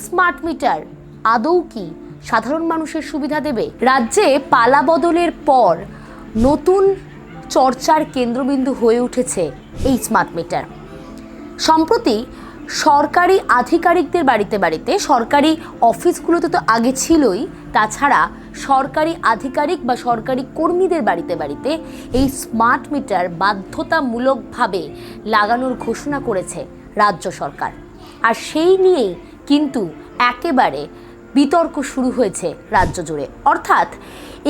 Smart meter আদৌ কি সাধারণ মানুষের সুবিধা দেবে? রাজ্যে পালা বদলের পর নতুন চর্চার কেন্দ্রবিন্দু হয়ে উঠেছে এই স্মার্ট মিটার। সম্প্রতি সরকারি আধিকারিকদের বাড়িতে বাড়িতে, সরকারি অফিসগুলোতে তো আগে ছিলই, তাছাড়া সরকারি আধিকারিক বা সরকারি কর্মীদের বাড়িতে বাড়িতে এই স্মার্ট মিটার বাধ্যতামূলকভাবে লাগানোর ঘোষণা করেছে রাজ্য সরকার। আর সেই নিয়েই কিন্তু একেবারে বিতর্ক শুরু হয়েছে রাজ্য জুড়ে। অর্থাৎ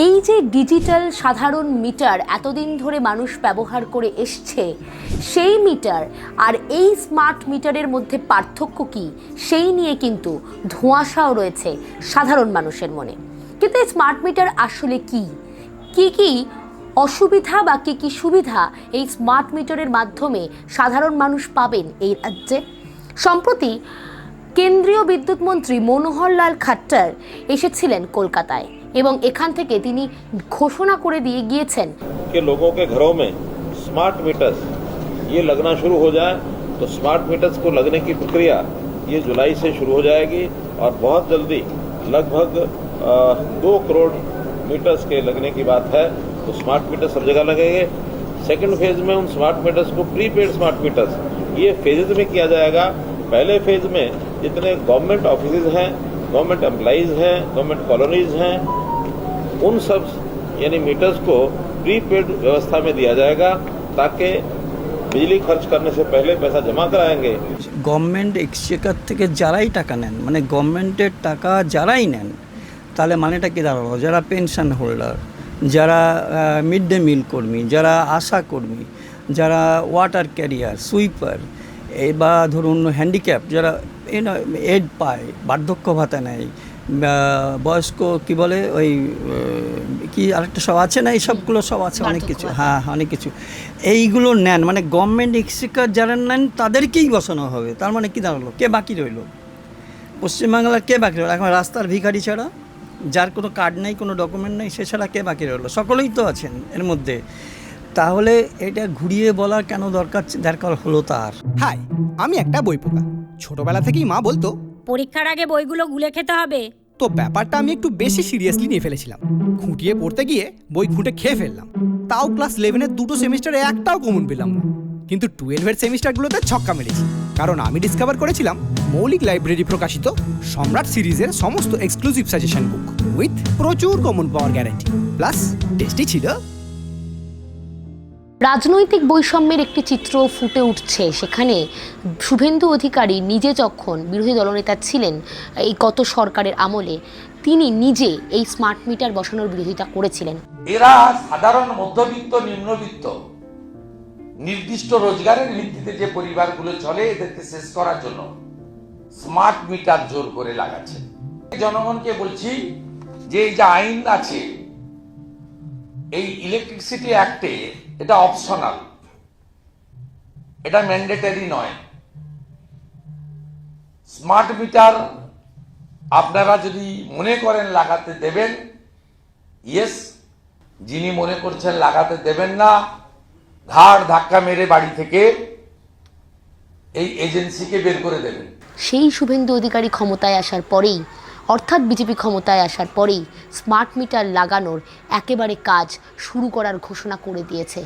এই যে ডিজিটাল সাধারণ মিটার এতদিন ধরে মানুষ ব্যবহার করে এসছে, সেই মিটার আর এই স্মার্ট মিটারের মধ্যে পার্থক্য কী, সেই নিয়ে কিন্তু ধোঁয়াশাও রয়েছে সাধারণ মানুষের মনে। কিন্তু এই স্মার্ট মিটার আসলে কী কী অসুবিধা বা কী সুবিধা এই স্মার্ট মিটারের মাধ্যমে সাধারণ মানুষ পাবেন এই রাজ্যে? সম্প্রতি কেন্দ্রীয় বিদ্যুৎ মন্ত্রী মনোহর লাল খাট্টার এসেছিলেন কলকাতায় এবং এখান থেকে তিনি ঘোষণা করে দিয়ে গিয়েছেন कि लोगों के घरों में स्मार्ट मीटर्स ये लगना शुरू हो जाए तो स्मार्ट मीटर्स को लगने की प्रक्रिया ये जुलाई से शुरू हो जाएगी और बहुत जल्दी लगभग 2 करोड़ मीटर्स के लगने की बात है। तो स्मार्ट मीटर सब जगह लगेंगे। सेकंड फेज में उन स्मार्ट मीटर्स को प्रीपेड स्मार्ट मीटर्स ये फेजेज में किया जाएगा। पहले फेज में जितने गवर्नमेंट ऑफिसेज हैं, गवर्नमेंट एम्प्लॉइज हैं, गवर्नमेंट कॉलोनीज हैं, उन सब यानी मीटर्स को प्रीपेड व्यवस्था में दिया जाएगा ताकि बिजली खर्च करने से पहले पैसा जमा कराएंगे। गवर्नमेंट एक्सचेकार থেকে যারাই টাকা নেন, মানে গভর্নমেন্টের টাকা যারাই নেন, তাহলে মানেটা কি দাঁড়ালো? যারা পেনশন হোল্ডার, যারা মিড ডে মিল কর্মী, যারা আশা কর্মী, যারা ওয়াটার ক্যারিয়ার, সুইপার, বা ধরুন হ্যান্ডিক্যাপ যারা এড পায়, বার্ধক্য ভাতা নেয়, বয়স্ক কি বলে ওই কি আরেকটা সব আছে না, এই সবগুলো সব আছে, অনেক কিছু, হ্যাঁ অনেক কিছু, এইগুলো নেন। মানে গভর্নমেন্ট এক্সচেকার যারা নেন তাদেরকেই বসানো হবে। তার মানে কি দাঁড়ালো? কে বাকি রইল? পশ্চিমবাংলার কে বাকি রইল? এখন রাস্তার ভিখারি ছাড়া, যার কোনো কার্ড নেই, কোনো ডকুমেন্ট নেই, সে ছাড়া কে বাকি রইল? সকলেই তো আছেন এর মধ্যে। তাহলে এটা ঘুরিয়ে বলার কেন দরকার হলো তার? হাই, আমি একটা বই পোকা। ছোটবেলা থেকেই মা বলতো পরীক্ষার আগে বইগুলো গুলে খেতে হবে। তো ব্যাপারটা আমি একটু বেশি সিরিয়াসলি নিয়ে ফেলেছিলাম। খুঁটিয়ে পড়তে গিয়ে বই খুঁটে খেয়ে ফেললাম। তাও ক্লাস 11-এর 2টো সেমিস্টারে একটাও কমন পেলাম না। কিন্তু 12-এর সেমিস্টারগুলোতে ছক্কা মেরেছি, কারণ আমি ডিসকভার করেছিলাম মৌলিক লাইব্রেরি প্রকাশিত সম্রাট সিরিজের সমস্ত এক্সক্লুসিভ সাজেশন বুক উইথ প্রচুর কমন পাওয়ার গ্যারান্টি, প্লাস টেস্টি ছিল। রাজনৈতিক বৈষম্যের একটি চিত্র ফুটে উঠছে সেখানে। শুভেন্দু অধিকারী নিজে যখন বিরোধী দলনেতা ছিলেন এই গত সরকারের আমলে, তিনি নিজে এই স্মার্ট মিটার বসানোর বিরোধিতা করেছিলেন। এরা সাধারণ মধ্যবিত্ত, নিম্নবিত্ত, নির্দিষ্ট রোজগারের ভিত্তিতে যে পরিবারগুলো চলে, এদেরকে শেষ করার জন্য স্মার্ট মিটার জোর করে লাগাচ্ছে। জনগণকে বলছি যে এই যে আইন আছে, এই ইলেকট্রিসিটি অ্যাক্টে এটা অপশনাল, এটা ম্যান্ডেটরি নয়। স্মার্ট মিটার আপনারা যদি মনে করেন লাগাতে দেবেন, ইয়েস। যিনি মনে করছেন লাগাতে দেবেন না, ঘাড় ধাক্কা মেরে বাড়ি থেকে এই এজেন্সিকে বের করে দেবেন। সেই শুভেন্দু অধিকারী ক্ষমতায় আসার পরেই, অর্থাৎ বিজেপি ক্ষমতায় আসার পরেই স্মার্ট মিটার লাগানোর একেবারে কাজ শুরু করার ঘোষণা করে দিয়েছে।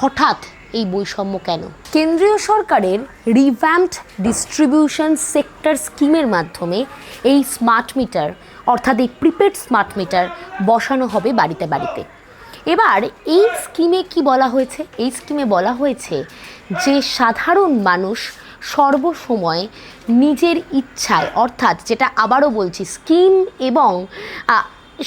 হঠাৎ এই বৈষম্য কেন? কেন্দ্রীয় সরকারের রিভ্যাম্পড ডিস্ট্রিবিউশন সেক্টর স্কিমের মাধ্যমে এই স্মার্ট মিটার, অর্থাৎ এই প্রিপেড স্মার্ট মিটার বসানো হবে বাড়িতে বাড়িতে। এবার এই স্কিমে কি বলা হয়েছে? এই স্কিমে বলা হয়েছে যে সাধারণ মানুষ সর্বসময় নিজের ইচ্ছায়, অর্থাৎ যেটা আবারও বলছি, স্কিম এবং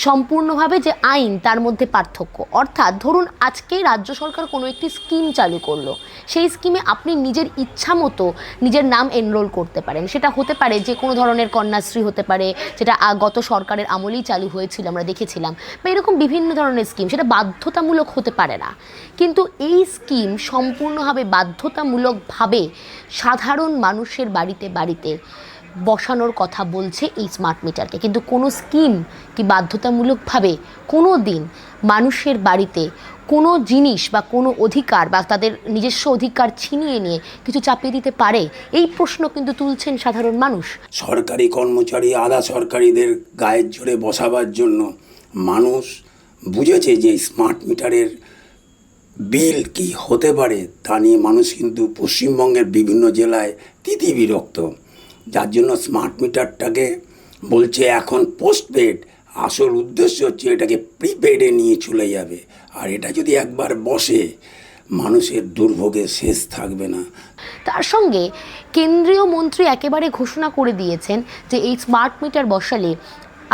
সম্পূর্ণভাবে যে আইন, তার মধ্যে পার্থক্য। অর্থাৎ ধরুন আজকে রাজ্য সরকার কোনো একটি স্কিম চালু করলো, সেই স্কিমে আপনি নিজের ইচ্ছা মতো নিজের নাম এনরোল করতে পারেন। সেটা হতে পারে যে কোনো ধরনের কন্যাশ্রী হতে পারে, যেটা গত সরকারের আমলেই চালু হয়েছিল, আমরা দেখেছিলাম, বা এরকম বিভিন্ন ধরনের স্কিম। সেটা বাধ্যতামূলক হতে পারে না, কিন্তু এই স্কিম সম্পূর্ণভাবে বাধ্যতামূলকভাবে সাধারণ মানুষের বাড়িতে বাড়িতে বসানোর কথা বলছে এই স্মার্ট মিটারকে। কিন্তু কোনো স্কিম কি বাধ্যতামূলকভাবে কোনো দিন মানুষের বাড়িতে কোনো জিনিস বা কোনো অধিকার বা তাদের নিজস্ব অধিকার ছিনিয়ে নিয়ে কিছু চাপিয়ে দিতে পারে? এই প্রশ্ন কিন্তু তুলছেন সাধারণ মানুষ। সরকারি কর্মচারী আধা সরকারিদের গায়ের জোরে বসাবার জন্য মানুষ বুঝেছে যে স্মার্ট মিটারের বিল কি হতে পারে তা নিয়ে মানুষ কিন্তু পশ্চিমবঙ্গের বিভিন্ন জেলায় তিতিবিরক্ত, যার জন্য স্মার্ট মিটারটাকে বলছে এখন পোস্টপেড। আসল উদ্দেশ্য হচ্ছে এটাকে প্রিপেডে নিয়ে চলে যাবে, আর এটা যদি একবার বসে মানুষের দুর্ভোগে শেষ থাকবে না। তার সঙ্গে কেন্দ্রীয় মন্ত্রী একেবারে ঘোষণা করে দিয়েছেন যে এই স্মার্ট মিটার বসালে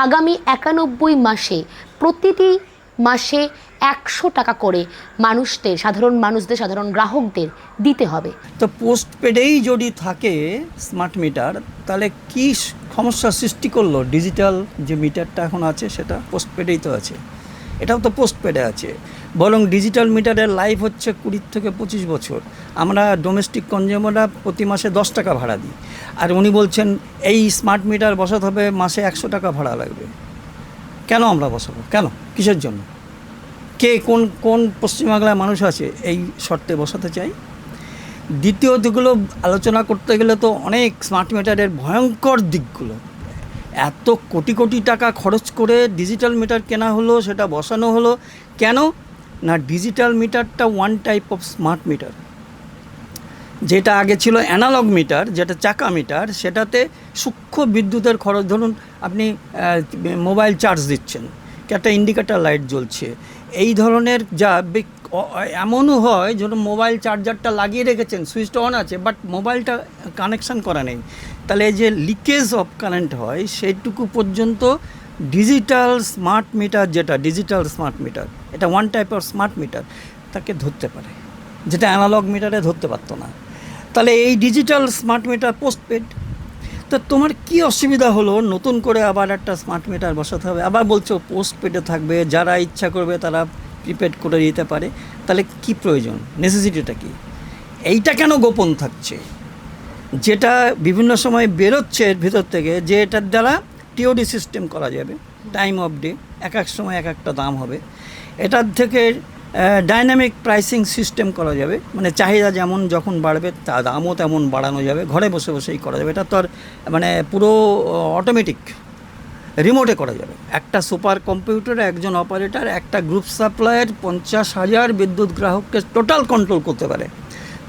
আগামী 91 মাসে প্রতিটি মাসে 100 টাকা করে মানুষদের, সাধারণ মানুষদের, সাধারণ গ্রাহকদের দিতে হবে। তো পোস্টপেডেই যদি থাকে স্মার্ট মিটার, তাহলে কি সমস্যার সৃষ্টি করলো? ডিজিটাল যে মিটারটা এখন আছে সেটা পোস্টপেডেই তো আছে, এটাও তো পোস্টপেডে আছে। বরং ডিজিটাল মিটারের লাইফ হচ্ছে 20 থেকে 25 বছর। আমরা ডোমেস্টিক কনজিউমাররা প্রতি মাসে 10 টাকা ভাড়া দিই, আর উনি বলছেন এই স্মার্ট মিটার বসাতে হবে মাসে 100 টাকা ভাড়া লাগবে। কেন আমরা বসাবো? কেন? কিসের জন্য? কে কোন পশ্চিমবাংলার মানুষ আছে এই শর্তে বসাতে চাই? দ্বিতীয় দিকগুলো আলোচনা করতে গেলে তো অনেক স্মার্ট মিটারের ভয়ঙ্কর দিকগুলো, এত কোটি কোটি টাকা খরচ করে ডিজিটাল মিটার কেনা হলো, সেটা বসানো হলো কেন না? ডিজিটাল মিটারটা one type of smart meter. যেটা আগে ছিল অ্যানালগ মিটার, যেটা চাকা মিটার, সেটাতে সূক্ষ্ম বিদ্যুতের খরচ, ধরুন আপনি মোবাইল চার্জ দিচ্ছেন, একটা ইন্ডিকেটার লাইট জ্বলছে, এই ধরনের যা এমনও হয় ধরুন মোবাইল চার্জারটা লাগিয়ে রেখেছেন, সুইচটা অন আছে, বাট মোবাইলটা কানেকশান করা নেই, তাহলে এই যে লিকেজ অফ কারেন্ট হয় সেইটুকু পর্যন্ত ডিজিটাল স্মার্ট মিটার, যেটা ডিজিটাল স্মার্ট মিটার, এটা one type of smart meter, তাকে ধরতে পারে, যেটা অ্যানালগ মিটারে ধরতে পারতো না। তাহলে এই ডিজিটাল স্মার্ট মিটার পোস্টপেড। তো তোমার কি অসুবিধা হলো নতুন করে আবার একটা স্মার্ট মিটার বসাতে হবে? আবার বলছো পোস্টপেডে থাকবে, যারা ইচ্ছা করবে তারা প্রিপেড করে দিতে পারে। তাহলে কি প্রয়োজন? নেসেসিটিটা কি? এইটা কেন গোপন থাকছে? যেটা বিভিন্ন সময় বেরোচ্ছে এর ভিতর থেকে, যে এটার দ্বারা টিওডি সিস্টেম করা যাবে, টাইম অফ ডে, এক এক সময় এক একটা দাম হবে। এটার থেকে ডাইনামিক প্রাইসিং সিস্টেম করা যাবে, মানে চাহিদা যেমন যখন বাড়বে তা দামও তেমন বাড়ানো যাবে, ঘরে বসে বসেই করা যাবে। এটা তো আর মানে পুরো অটোমেটিক রিমোটে করা যাবে। একটা সুপার কম্পিউটারে একজন অপারেটর একটা গ্রুপ সাপ্লাইয়ের 50,000 বিদ্যুৎ গ্রাহককে টোটাল কন্ট্রোল করতে পারে।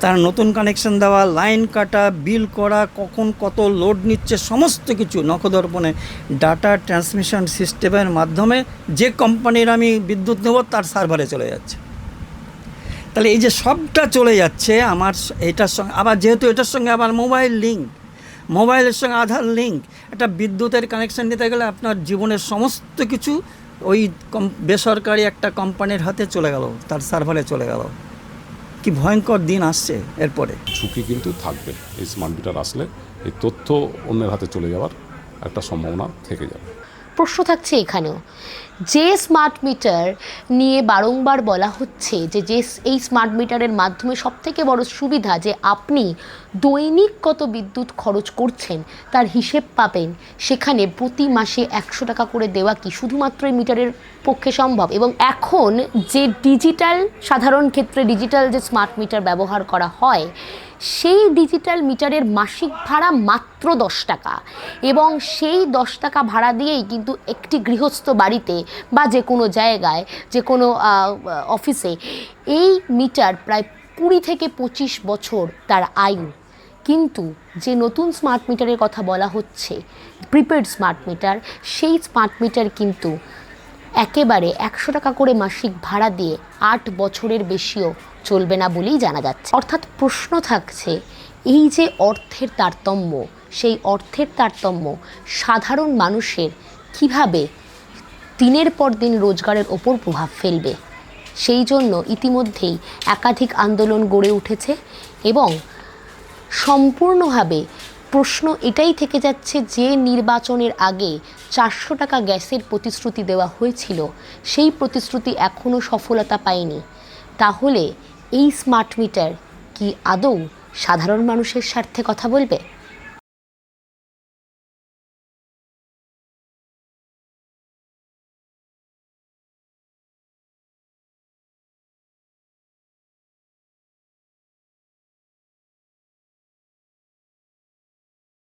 তার নতুন কানেকশন দেওয়া, লাইন কাটা, বিল করা, কখন কত লোড নিচ্ছে, সমস্ত কিছু নখদর্পণে ডাটা ট্রান্সমিশন সিস্টেমের মাধ্যমে যে কোম্পানির আমি বিদ্যুৎ নেব তার সার্ভারে চলে যাচ্ছে। তাহলে এই যে সবটা চলে যাচ্ছে আমার এটার সঙ্গে, আবার যেহেতু এটার সঙ্গে আবার মোবাইল লিঙ্ক, মোবাইলের সঙ্গে আধার লিঙ্ক, একটা বিদ্যুতের কানেকশান নিতে গেলে আপনার জীবনের সমস্ত কিছু ওই বেসরকারি একটা কোম্পানির হাতে চলে গেল, তার সার্ভারে চলে গেল। কি ভয়ঙ্কর দিন আসছে এরপরে। ঝুঁকি কিন্তু থাকবে, এই স্মার্ট মিটার আসলে এই তথ্য অন্যের হাতে চলে যাওয়ার একটা সম্ভাবনা থেকে যাবে। প্রশ্ন থাকছে এখানেও, যে স্মার্ট মিটার নিয়ে বারংবার বলা হচ্ছে যে এই স্মার্ট মিটারের মাধ্যমে সবথেকে বড় সুবিধা যে আপনি দৈনিক কত বিদ্যুৎ খরচ করছেন তার হিসেব পাবেন, সেখানে প্রতি মাসে 100 টাকা করে দেওয়া কি শুধুমাত্র এই মিটারের পক্ষে সম্ভব? এবং এখন যে ডিজিটাল, সাধারণ ক্ষেত্রে ডিজিটাল যে স্মার্ট মিটার ব্যবহার করা হয়, সেই ডিজিটাল মিটারের মাসিক ভাড়া মাত্র 10 টাকা, এবং সেই 10 টাকা ভাড়া দিয়েই কিন্তু একটি গৃহস্থ বাড়িতে বা যে কোনো জায়গায়, যে কোনো অফিসে এই মিটার প্রায় 20 থেকে 25 বছর তার আয়ু। কিন্তু যে নতুন স্মার্ট মিটারের কথা বলা হচ্ছে, প্রিপেড স্মার্ট মিটার, সেই স্মার্ট মিটার কিন্তু একেবারে 100 টাকা করে মাসিক ভাড়া দিয়ে 8 বছরের বেশিও চলবে না বলেই জানা যাচ্ছে। অর্থাৎ প্রশ্ন থাকছে, এই যে অর্থের তারতম্য, সেই অর্থের তারতম্য সাধারণ মানুষের কিভাবে দিনের পর দিন রোজগারের ওপর প্রভাব ফেলবে। সেই জন্য ইতিমধ্যেই একাধিক আন্দোলন গড়ে উঠেছে এবং সম্পূর্ণভাবে প্রশ্ন এটাই থেকে যাচ্ছে, যে নির্বাচনের আগে 400 টাকা গ্যাসের প্রতিশ্রুতি দেওয়া হয়েছিল, সেই প্রতিশ্রুতি এখনও সফলতা পায়নি। তাহলে এই স্মার্ট মিটার কি আদৌ সাধারণ মানুষের স্বার্থে কথা বলবে?